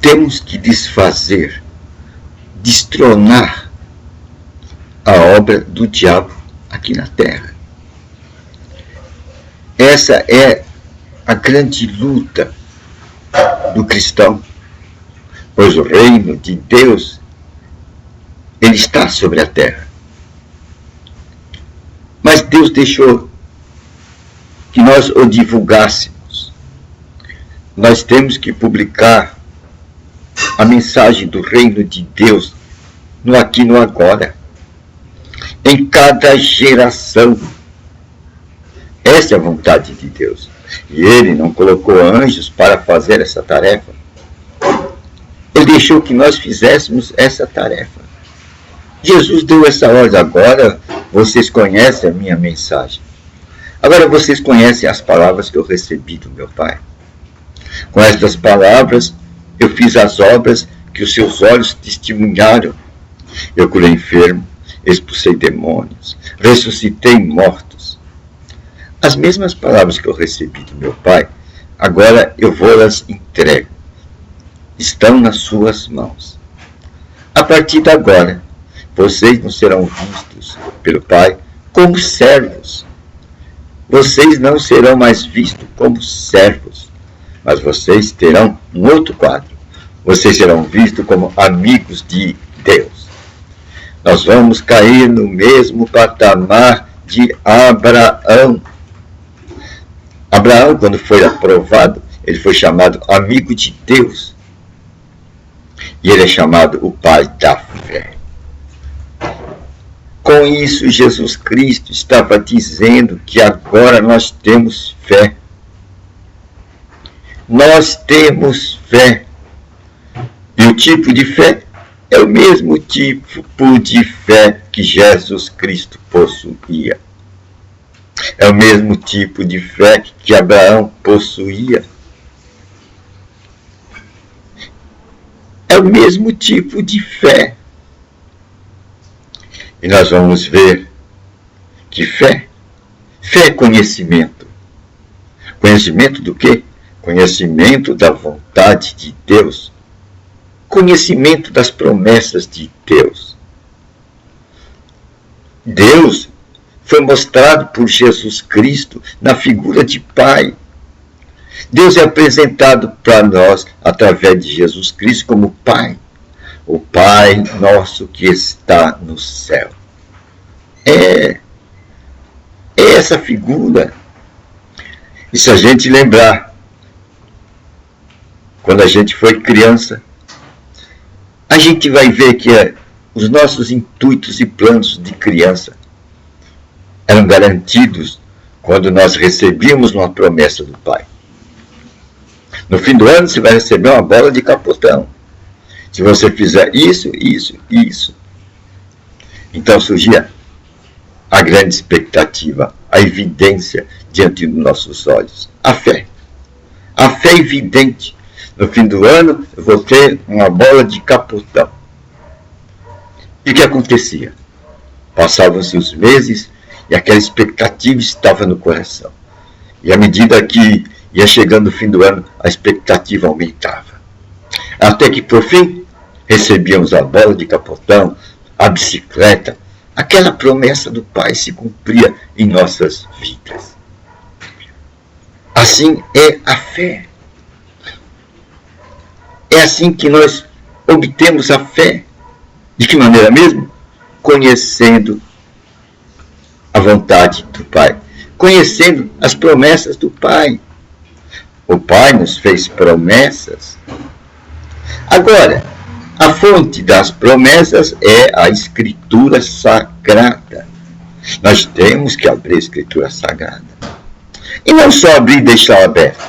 temos que desfazer, destronar a obra do diabo aqui na terra. Essa é a grande luta do cristão, pois o reino de Deus, ele está sobre a terra. Mas Deus deixou que nós o divulgássemos. Nós temos que publicar a mensagem do reino de Deus no aqui e no agora, em cada geração. Essa é a vontade de Deus. E Ele não colocou anjos para fazer essa tarefa. Ele deixou que nós fizéssemos essa tarefa. Jesus deu essa ordem. Agora vocês conhecem a minha mensagem. Agora vocês conhecem as palavras que eu recebi do meu Pai. Com estas palavras, eu fiz as obras que os seus olhos testemunharam. Eu curei enfermo, expulsei demônios, ressuscitei mortos. As mesmas palavras que eu recebi do meu Pai, agora eu vou-las entrego. Estão nas suas mãos. A partir de agora, vocês não serão vistos pelo Pai como servos. Vocês não serão mais vistos como servos, mas vocês terão um outro quadro. Vocês serão vistos como amigos de Deus. Nós vamos cair no mesmo patamar de Abraão. Abraão, quando foi aprovado, ele foi chamado amigo de Deus. E ele é chamado o pai da fé. Com isso, Jesus Cristo estava dizendo que agora nós temos fé. Nós temos fé. E o tipo de fé é o mesmo tipo de fé que Jesus Cristo possuía. É o mesmo tipo de fé que Abraão possuía. É o mesmo tipo de fé. E nós vamos ver que fé é conhecimento. Conhecimento do quê? Conhecimento da vontade de Deus. Conhecimento das promessas de Deus. Deus foi mostrado por Jesus Cristo na figura de Pai. Deus é apresentado para nós através de Jesus Cristo como Pai. O Pai nosso que está no céu. É essa figura. E se a gente lembrar, quando a gente foi criança, a gente vai ver que os nossos intuitos e planos de criança eram garantidos quando nós recebíamos uma promessa do Pai. No fim do ano você vai receber uma bola de capotão. Se você fizer isso, isso, isso. Então surgia a grande expectativa, a evidência diante dos nossos olhos. A fé. A fé evidente. No fim do ano eu vou ter uma bola de capotão. E o que acontecia? Passavam-se os meses e aquela expectativa estava no coração. E à medida que ia chegando o fim do ano, a expectativa aumentava. Até que, por fim, recebíamos a bola de capotão, a bicicleta. Aquela promessa do Pai se cumpria em nossas vidas. Assim é a fé. É assim que nós obtemos a fé. De que maneira mesmo? Conhecendo a vontade do Pai. Conhecendo as promessas do Pai. O Pai nos fez promessas. Agora, a fonte das promessas é a Escritura Sagrada. Nós temos que abrir a Escritura Sagrada. E não só abrir e deixar aberto.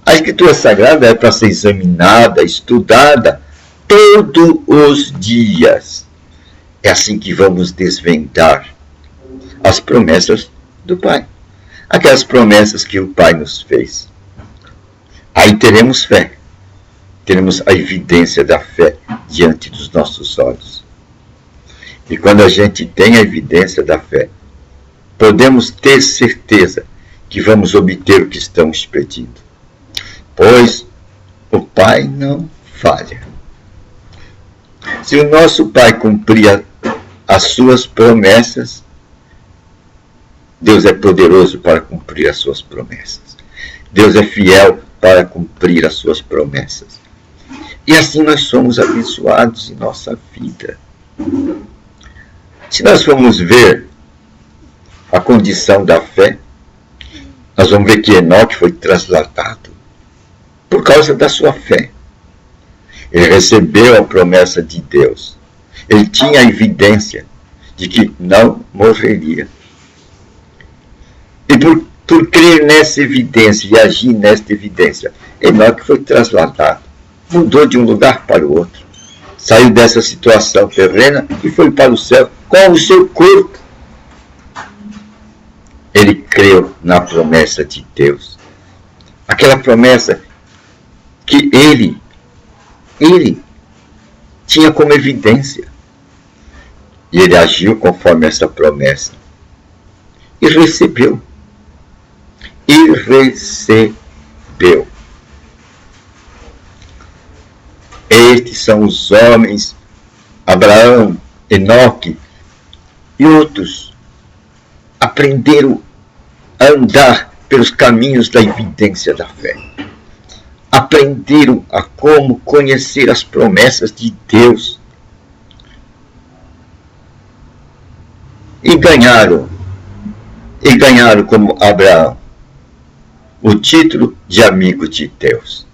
A Escritura Sagrada é para ser examinada, estudada todos os dias. É assim que vamos desvendar as promessas do Pai. Aquelas promessas que o Pai nos fez. Aí teremos fé. Teremos a evidência da fé diante dos nossos olhos. E quando a gente tem a evidência da fé, podemos ter certeza que vamos obter o que estamos pedindo. Pois o Pai não falha. Se o nosso Pai cumpria as suas promessas, Deus é poderoso para cumprir as suas promessas. Deus é fiel para cumprir as suas promessas. E assim nós somos abençoados em nossa vida. Se nós formos ver a condição da fé, nós vamos ver que Enoque foi trasladado por causa da sua fé. Ele recebeu a promessa de Deus. Ele tinha a evidência de que não morreria. E por crer nessa evidência e agir nesta evidência, Enoque foi trasladado. Mudou de um lugar para o outro. Saiu dessa situação terrena e foi para o céu com o seu corpo. Ele creu na promessa de Deus. Aquela promessa que ele tinha como evidência. E ele agiu conforme essa promessa. E recebeu. E recebeu. Estes são os homens, Abraão, Enoque e outros, aprenderam a andar pelos caminhos da evidência da fé. Aprenderam a como conhecer as promessas de Deus. E ganharam como Abraão o título de amigo de Deus.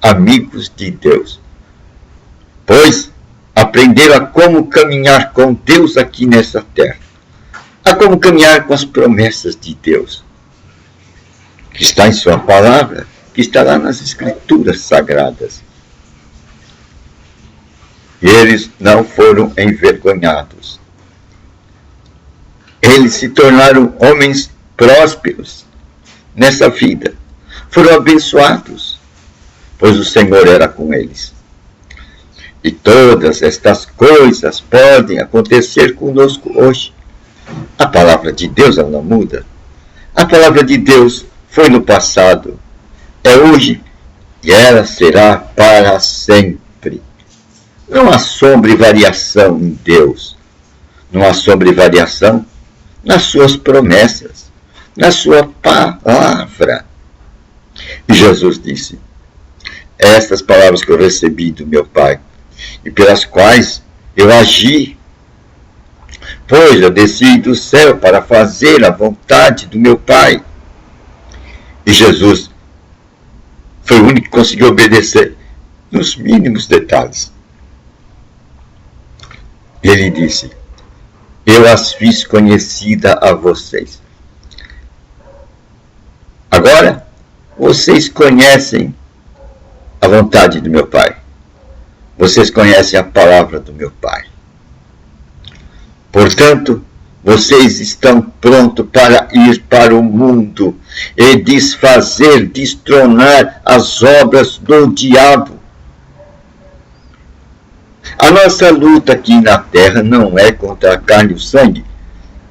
Amigos de Deus. Pois aprenderam a como caminhar com Deus aqui nessa terra. A como caminhar com as promessas de Deus. Que está em sua palavra, que está lá nas Escrituras Sagradas. E eles não foram envergonhados. Eles se tornaram homens prósperos nessa vida. Foram abençoados, pois o Senhor era com eles. E todas estas coisas podem acontecer conosco hoje. A palavra de Deus, ela não muda. A palavra de Deus foi no passado, é hoje e ela será para sempre. Não há sombra e variação em Deus. Não há sombra e variação nas suas promessas, na sua palavra. E Jesus disse: estas palavras que eu recebi do meu Pai, e pelas quais eu agi, pois eu desci do céu para fazer a vontade do meu Pai. E Jesus foi o único que conseguiu obedecer nos mínimos detalhes. Ele disse: eu as fiz conhecida a vocês. Agora, vocês conhecem a vontade do meu Pai. Vocês conhecem a palavra do meu Pai. Portanto, vocês estão prontos para ir para o mundo e desfazer, destronar as obras do diabo. A nossa luta aqui na terra não é contra a carne e o sangue.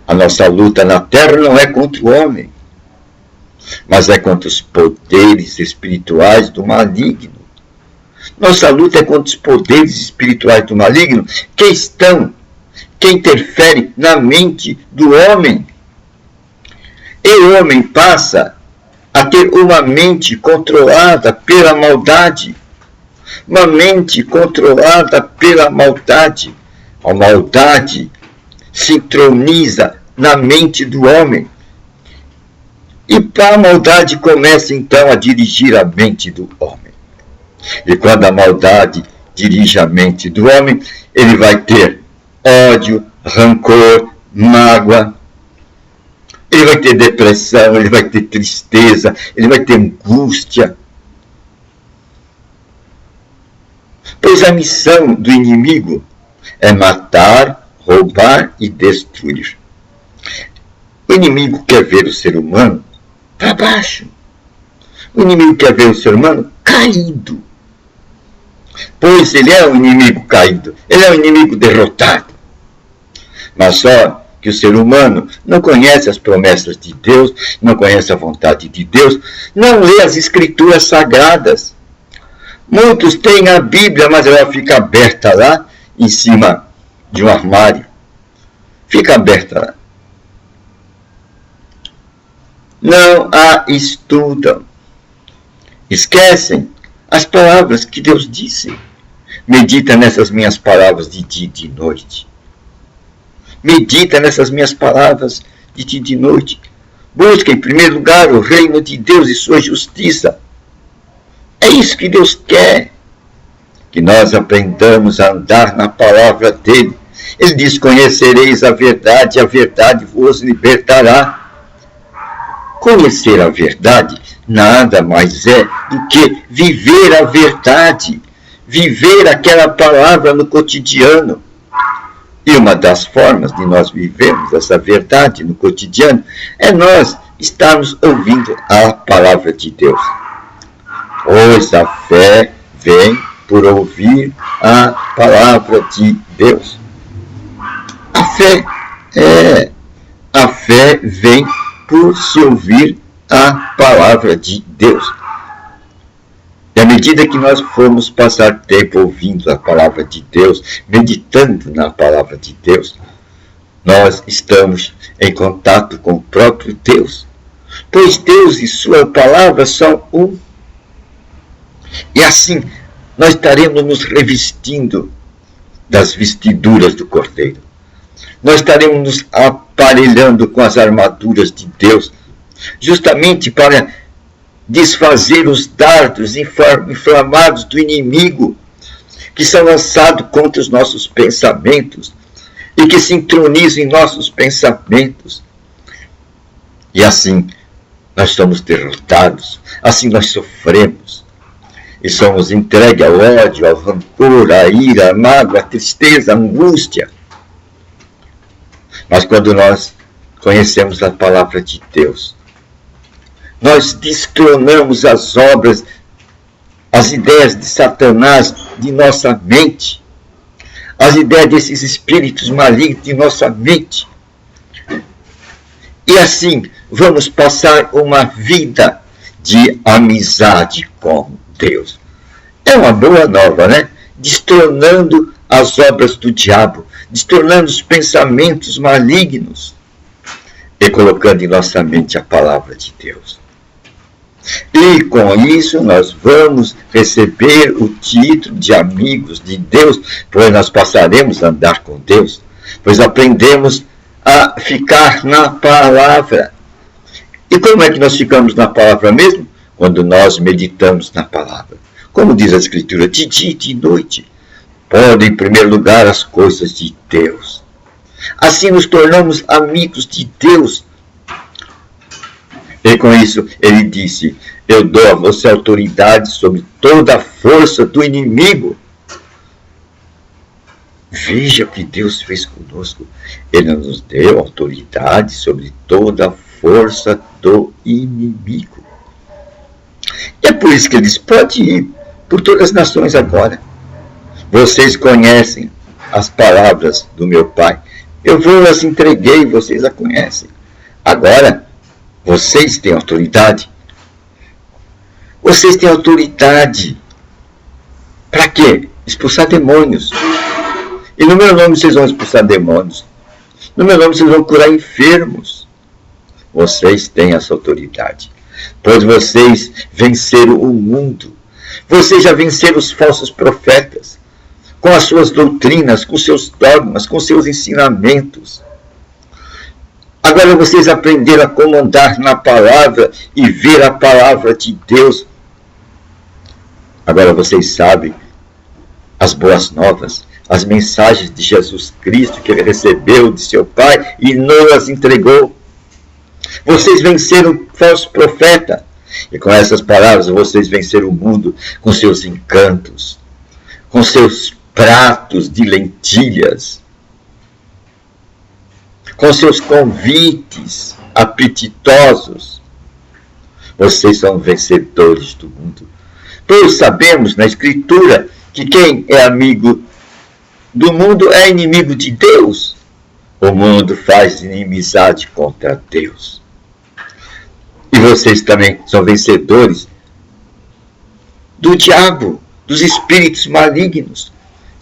A nossa luta na terra não é contra o homem, mas é contra os poderes espirituais do maligno. Nossa luta é contra os poderes espirituais do maligno que interferem na mente do homem. E o homem passa a ter uma mente controlada pela maldade. Uma mente controlada pela maldade. A maldade se entroniza na mente do homem. E a maldade começa então a dirigir a mente do homem. E quando a maldade dirige a mente do homem, ele vai ter ódio, rancor, mágoa. Ele vai ter depressão, ele vai ter tristeza, ele vai ter angústia. Pois a missão do inimigo é matar, roubar e destruir. O inimigo quer ver o ser humano para baixo. O inimigo quer ver o ser humano caído. Pois ele é um inimigo caído, ele é um inimigo derrotado. Mas só que o ser humano não conhece as promessas de Deus, não conhece a vontade de Deus, não lê as Escrituras Sagradas. Muitos têm a Bíblia, mas ela fica aberta lá em cima de um armário. Fica aberta lá. Não a estudam. Esquecem as palavras que Deus disse. Medita nessas minhas palavras de dia e de noite. Medita nessas minhas palavras de dia e de noite. Busca em primeiro lugar o reino de Deus e sua justiça. É isso que Deus quer. Que nós aprendamos a andar na palavra dele. Ele diz, conhecereis a verdade vos libertará. Conhecer a verdade nada mais é do que viver a verdade, viver aquela palavra no cotidiano. E uma das formas de nós vivermos essa verdade no cotidiano é nós estarmos ouvindo a palavra de Deus. Pois a fé vem por ouvir a palavra de Deus. A fé vem por se ouvir a palavra de Deus. E à medida que nós formos passar tempo ouvindo a palavra de Deus, meditando na palavra de Deus, nós estamos em contato com o próprio Deus. Pois Deus e sua palavra são um. E assim, nós estaremos nos revestindo das vestiduras do Cordeiro. Nós estaremos nos aparelhando com as armaduras de Deus, justamente para desfazer os dardos inflamados do inimigo, que são lançados contra os nossos pensamentos, e que se entronizam em nossos pensamentos. E assim, nós somos derrotados, assim nós sofremos, e somos entregues ao ódio, ao rancor, à ira, à mágoa, à tristeza, à angústia. Mas quando nós conhecemos a palavra de Deus, nós destronamos as obras, as ideias de Satanás de nossa mente, as ideias desses espíritos malignos de nossa mente. E assim vamos passar uma vida de amizade com Deus. É uma boa nova, né? Destronando as obras do diabo, destronando os pensamentos malignos e colocando em nossa mente a palavra de Deus. E com isso nós vamos receber o título de amigos de Deus, pois nós passaremos a andar com Deus, pois aprendemos a ficar na palavra. E como é que nós ficamos na palavra mesmo? Quando nós meditamos na palavra. Como diz a Escritura, de dia e de noite. Pondo em primeiro lugar as coisas de Deus. Assim nos tornamos amigos de Deus. E com isso ele disse, eu dou a você autoridade sobre toda a força do inimigo. Veja o que Deus fez conosco. Ele nos deu autoridade sobre toda a força do inimigo. E é por isso que ele diz, pode ir por todas as nações agora. Vocês conhecem as palavras do meu Pai. Eu vou-las entreguei, vocês a conhecem. Agora, vocês têm autoridade. Vocês têm autoridade. Para quê? Expulsar demônios. E no meu nome vocês vão expulsar demônios. No meu nome vocês vão curar enfermos. Vocês têm essa autoridade. Pois vocês venceram o mundo. Vocês já venceram os falsos profetas. Com as suas doutrinas, com seus dogmas, com seus ensinamentos. Agora vocês aprenderam a comandar na palavra e ver a palavra de Deus. Agora vocês sabem as boas novas, as mensagens de Jesus Cristo que ele recebeu de seu Pai e não as entregou. Vocês venceram o falso profeta. E com essas palavras vocês venceram o mundo com seus encantos, com seus pratos de lentilhas, com seus convites apetitosos. Vocês são vencedores do mundo. Pois sabemos na Escritura que quem é amigo do mundo é inimigo de Deus. O mundo faz inimizade contra Deus. E vocês também são vencedores do diabo. dos espíritos malignos,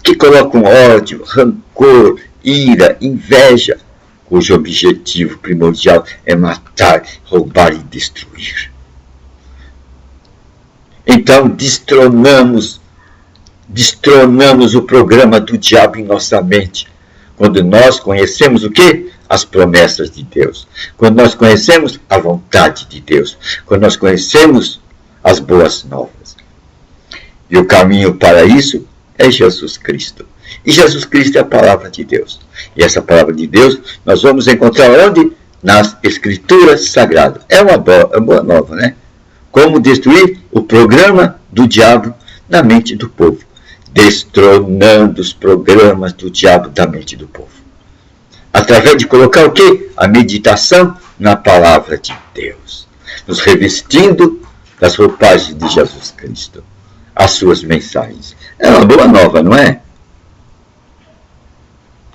que colocam ódio, rancor, ira, inveja, cujo objetivo primordial é matar, roubar e destruir. Então, destronamos o programa do diabo em nossa mente, quando nós conhecemos o quê? As promessas de Deus. Quando nós conhecemos a vontade de Deus. Quando nós conhecemos as boas novas. E o caminho para isso é Jesus Cristo. E Jesus Cristo é a palavra de Deus. E essa palavra de Deus nós vamos encontrar onde? Nas Escrituras Sagradas. É uma boa nova, né? Como destruir o programa do diabo na mente do povo. Destronando os programas do diabo da mente do povo. Através de colocar o quê? A meditação na palavra de Deus. Nos revestindo das roupagens de Jesus Cristo. As suas mensagens. É uma boa nova, não é?